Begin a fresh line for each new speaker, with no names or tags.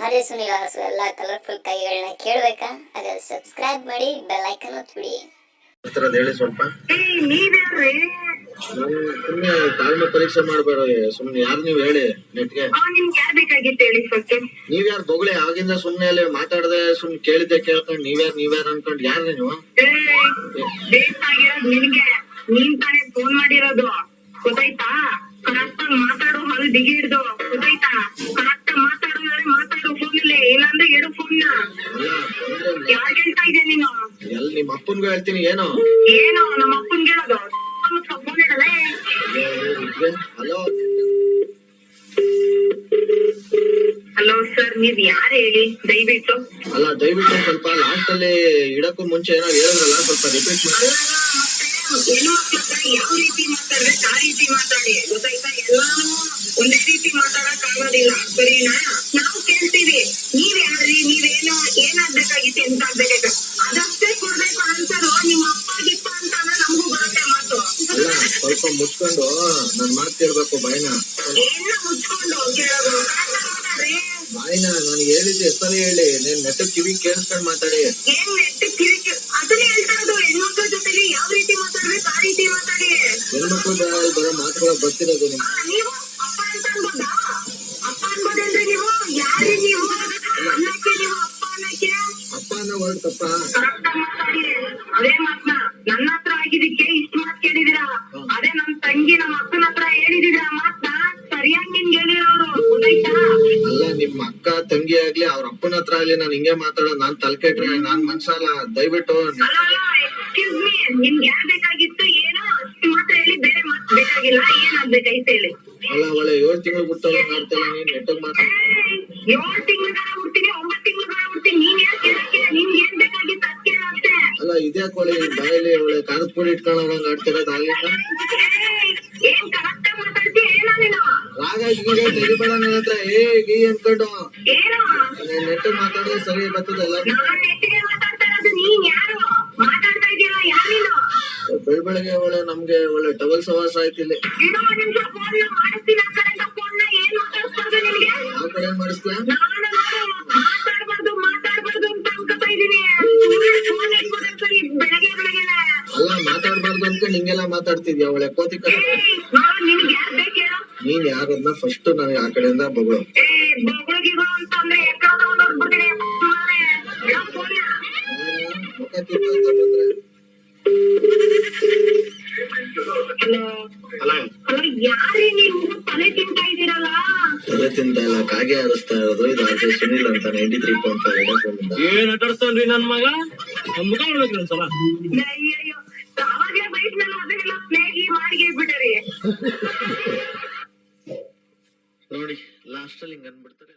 ಅದೇ ಸುನಿಲ್ ವಾಸು ಎಲ್ಲ ಕಲರ್ಫುಲ್ ಕೈಗಳನ್ನ ಕೇಳಬೇಕಾ? ಹಾಗಾದ್ರೆ ಸಬ್ಸ್ಕ್ರೈಬ್ ಮಾಡಿ, ಬೆಲ್ ಐಕನ್ ಒತ್ತಿ.
ಹೇಳಿ ಸ್ವಲ್ಪ. ಸುಮ್ನೆ ತಾಳ್ಮೆ ಪರೀಕ್ಷೆ ಮಾಡ್ಬೇಡ. ಸುಮ್ನೆ ಯಾರು ನೀವ್ ಹೇಳಿ ನೆಟ್ಗೆ. ನೀವ್ ಯಾರು ಬೊಗಳೆ ಅವಾಗಿಂದ ಸುಮ್ನೆ ಅಲ್ಲಿ ಮಾತಾಡದೆ ಸುಮ್ನೆ ಕೇಳಿದ್ದೆ ಕೇಳ್ಕೊಂಡ್ ನೀವ್ಯಾರು ಅನ್ಕೊಂಡ್ ಯಾರು ನೀವು?
ನೀನ್ ತಾನೇ ಫೋನ್ ಮಾಡಿರೋದು ಗೊತ್ತಾಯ್ತಾ? ಕರೆಕ್ಟ್ ಆಗಿ ಮಾತಾಡು, ಹಾಗೆ ಬಿಗಿ ಹಿಡ್ದು ಗೊತ್ತಾಯ್ತಾ? ಕರೆಕ್ಟ್ ಆಗಿ ಮಾತಾಡು ಫೋನ್ ಅಲ್ಲಿ, ಇಲ್ಲಾಂದ್ರೆ ಎಡು ಫೋನ್ ನ. ಯಾರ್ ಹೇಳ್ತಾ ಇದೆ ನೀನು?
ಎಲ್ಲಿ ನಿಮ್ಮ ಅಪ್ಪನ್ಗೂ ಹೇಳ್ತೀನಿ. ಏನು
ನಮ್ಮ ಅಪ್ಪನ್ ಹೇಳೋದು? ಫೋನ್ ಇಡಲೇ.
ಹಲೋ
ಹಲೋ ಸರ್, ನೀವ್ ಯಾರು ಹೇಳಿ ದಯವಿಟ್ಟು?
ದಯವಿಟ್ಟು ಸ್ವಲ್ಪ ಲಾಸ್ಟ್ ಅಲ್ಲಿ ಇಡಕ್ಕೂ ಮುಂಚೆ ಏನೋ ಹೇಳಿದ್ರಲ್ಲ, ಸ್ವಲ್ಪ ರಿಪೀಟ್ ಮಾಡಿ.
ಹೆಣ್ಣು ಮಕ್ಳ ಹತ್ರ ಯಾವ ರೀತಿ ಮಾತಾಡ್ಬೇಕು ಆ ರೀತಿ ಮಾತಾಡಿ ಗೊತ್ತಾಯ್ತಾ? ಎಲ್ಲಾನು ಒಂದೇ ರೀತಿ ಮಾತಾಡಕ್ ಆಗೋದಿಲ್ಲ, ಸರಿನಾ? ನಾವು ಕೇಳ್ತೀವಿ, ನೀವ್ ಯಾರ್ರಿ, ನೀವೇನು ಏನಾಗ್ಬೇಕಾಗಿತ್ತು, ಎಂತ ಆಗ್ಬೇಕಾಯ್ತು ಅದಷ್ಟೇ ಕೊಡ್ಬೇಕು ಅನ್ಸರು. ನಿಮ್ಮ ಅಪ್ಪ ಗಿಪ್ಪ ಅಂತಂದ್ರೆ ನಮಗೂ ಬರುತ್ತೆ ಮಾತು.
ಸ್ವಲ್ಪ ಮುಚ್ಕೊಂಡು ನನ್ ಮಾತು ಕೇಳ್ಬೇಕು. ಬಾಯ್ನ
ಮುಚ್ಕೊಂಡು ಕೇಳೋದು
ಬಾಯ್ನ ನಾನು ಹೇಳಿದ್ದೆ ಎಷ್ಟಲ್ಲಿ ಹೇಳಿ, ನೀನ್ ನೆಟ್ಟ ಕಿವಿ ಕೇಳಿಸ್ಕೊಂಡ್ ಮಾತಾಡಿ.
ಏನ್ ನೆಟ್ಟ ಕಿವಿ? ಅದನ್ನೇ ಹೇಳ್ತಾ ಇರೋದು, ಹೆಣ್ಮಕ್ಳ ಜೊತೆಲಿ ಯಾವ ರೀತಿ ಮಾತಾಡ್ಬೇಕು ಆ ರೀತಿ ಮಾತಾಡಿ.
ಹೆಣ್ಮಕ್ಳು ಬರೋ ಮಾತುಗಳ ಬರ್ತಿರೋದು
ನೀವು ಅಪ್ಪ ಅಂತ ಅನ್ಬೋದಾ? ಅಪ್ಪ ಅನ್ಬೋದೇನ್ರಿ ನೀವು? ಯಾರಿ ನೀವು ಅನ್ನಕ್ಕೆ? ನೀವು ಅಪ್ಪ ಅನ್ನಕ್ಕೆ
ಅಪ್ಪ ಅನ್ನೋ ವರ್ಡ್ ತಪ್ಪ.
ಕರೆಕ್ಟ್ ಆಗಿ ಮಾತಾಡಿ. ಅದೇ ಮಾತ್ನ ನನ್ನ ಹತ್ರ ಆಗಿದ್ದಕ್ಕೆ ಇಷ್ಟು ಮಾತು ಕೇಳಿದೀರಾ. ಅದೇ ನಮ್ ತಂಗಿ ನಮ್ಮ ಅಕ್ಕನ ಹತ್ರ ಹೇಳಿದಿರಾ ಮಾತ್ನ ಸರಿಯಾಗಿ ನಿಮ್ಗೆ ಹೇಳಿರೋರು ಗೊತ್ತಾಯ್ತಾ?
ನಿಮ್ಮ ಅಕ್ಕ ತಂಗಿ ಆಗ್ಲಿ ಅವ್ರ ಅಪ್ಪನ ಹತ್ರ ಆಗ್ಲಿ ನಾನು ಹಿಂಗೆ ಮಾತಾಡೋದು. ನಾನ್ ತಲೆಕೆಟ್ರೆ ನಾನ್ ಮನ್ಸಲ್ಲ. ದಯವಿಟ್ಟು
ಎಕ್ಸ್ಕ್ಯೂಸ್ ಮೀ, ನಿಮ್ಗೆ ಯಾರು ಬೇಕಾಗಿತ್ತು? ಏನೋ ಅಷ್ಟು ಮಾತ್ರ ಹೇಳಿ, ಬೇರೆ ಮಾತು ಬೇಕಾಗಿಲ್ಲ. ಏನಾಗ್ಬೇಕಾಯ್ತು ಹೇಳಿ?
ಒಳ್ಳೆ 7 ತಿಂಗಳು ಬಿಡ್ತಾಳೆ ಮಾಡ್ತೇನೆ. ನೀನ್ ನೆಟ್ಟಗ್ ಮಾತಾಡ.
7 ತಿಂಗಳ ಹುಡ್ತೀನಿ, 9 ತಿಂಗಳ ಹುಡ್ತೀನಿ. ನೀನ್ ಯಾಕೆ ಕೇಳಕ್ಕೆ? ನಿಮ್ಗೆ ಏನ್ ಬೇಕಾಗಿತ್ತು ಅದಕ್ಕೆ ಅಷ್ಟೇ.
ಇದ್ಯಾಕೆ ಒಳ್ಳೆ ಬಾಯಲ್ಲಿ ಒಳ್ಳೆ ಖಾರದ ಪುಡಿ ಇಟ್ಕೊಂಡಂಗ ಆಡ್ತಿರೋದು ಆಗಿಲ್ಲ.
ಏನ್ ಕರೆಕ್ಟ್ ಆಗಿ ಮಾತಾಡ್ತೀಯ ಏನೋ ನೀನು?
ರಾಗ ಈಗ ತೆಗಿಬೇಡ ನನ್ನ ಹತ್ರ. ಗೀ ಅನ್ಕೊಂಡು
ಏನು
ನೆಟ್ಟಗ್ ಮಾತಾಡೋದು ಸರಿ ಬರ್ತದೆ ಎಲ್ಲ.
ನಾನ್ ನೆಟ್ಟಿಗೆ ಮಾತಾಡ್ತಾ ಇರೋದು. ನೀನ್ ಯಾರು ಮಾತಾಡ್ತಾ ಇದೀಯಲ್ಲ? ಯಾರು ನೀನು?
ಬೆಳಗ್ಗೆ ಒಳ್ಳೆ ನಮ್ಗೆ ಒಳ್ಳೆ ಡಬಲ್ ಸವಾಸ ಆಯ್ತು ಇಲ್ಲಿ.
ಇನ್ನೂ ನಿಮಿಷ ಫೋನ್ ಮಾಡಿಸ್ತೀನಿ. ಆ ಕಡೆಯಿಂದ ಫೋನ್ ಏನ್ ಮಾತಾಡ್ಸ್ಬಾರ್ದು ನಿನ್ಗೆ?
ಆ ಕಡೆ ಮಾಡಿಸ್ತೀಯ?
ಮಾತಾಡ್ಬಾರ್ದು ಅಂತ ಅನ್ಕೋತಾ ಇದೀನಿ. ಫೋನ್ ಇಟ್ಕೊಂಡ್ರೆ ಸರಿ ಬೆಳಗ್ಗೆ
ಮಾತಾಡ್ಬಾರ್ದು ಅಂತ ನಿಂಗೆಲ್ಲ ಮಾತಾಡ್ತಿದ್ಯಾ? ಒಳ್ಳೆ ಕೋತಿ ಕಡೆ.
ನಿನ್ಗೆ ಯಾರು ಬೇಕು ಹೇಳು?
ನೀನ್ ಯಾರನ್ನ ಫಸ್ಟ್ ನನಗೆ ಆ ಕಡೆಯಿಂದ ಬಗಳು.
ಬೊಗಳಿಗೂ ಅಂತಂದ್ರೆ ಎಕ್ಕಡ ನೋಡ್ಬಿಡ್ತೀನಿ.
ಮುಖ ತಿಂತ ಬಂದ್ರೆ
ಹಲೋ, ಯಾರೇ ನೀವು? ತಲೆ ತಿಂತಾ ಇದ್ದೀರಲ್ಲ?
ತಲೆ ತಿಂತ ಇಲ್ಲ, ಕಾಗೆ ಹಾರಿಸ್ತಾ ಇರೋದು. ಇದು ಆದ್ರೆ ಸುನಿಲ್ ಅಂತ 93.5
ಏನ್ ಆಟಾಡ್ತಾನ್ರಿ ನನ್ ಮಗ. ನಮ್ ಮುಖ ನೋಡ್ಬೇಕ್ರಿ ಒಂದ್ಸಲ.
ಅಯ್ಯಯ್ಯೋ, ಅವಾಗ್ಲೇ ಬೈಟ್ನಲ್ಲ, ಅದನ್ನೆಲ್ಲ ಪ್ಲೇಗಿ ಮಾಡಿ ಬಿಟ್ಟರಿ
ನೋಡಿ. ಲಾಸ್ಟ್ ಅಲ್ಲಿ ಹಿಂಗ್ ಅನ್ಬಿಡ್ತಾರೆ.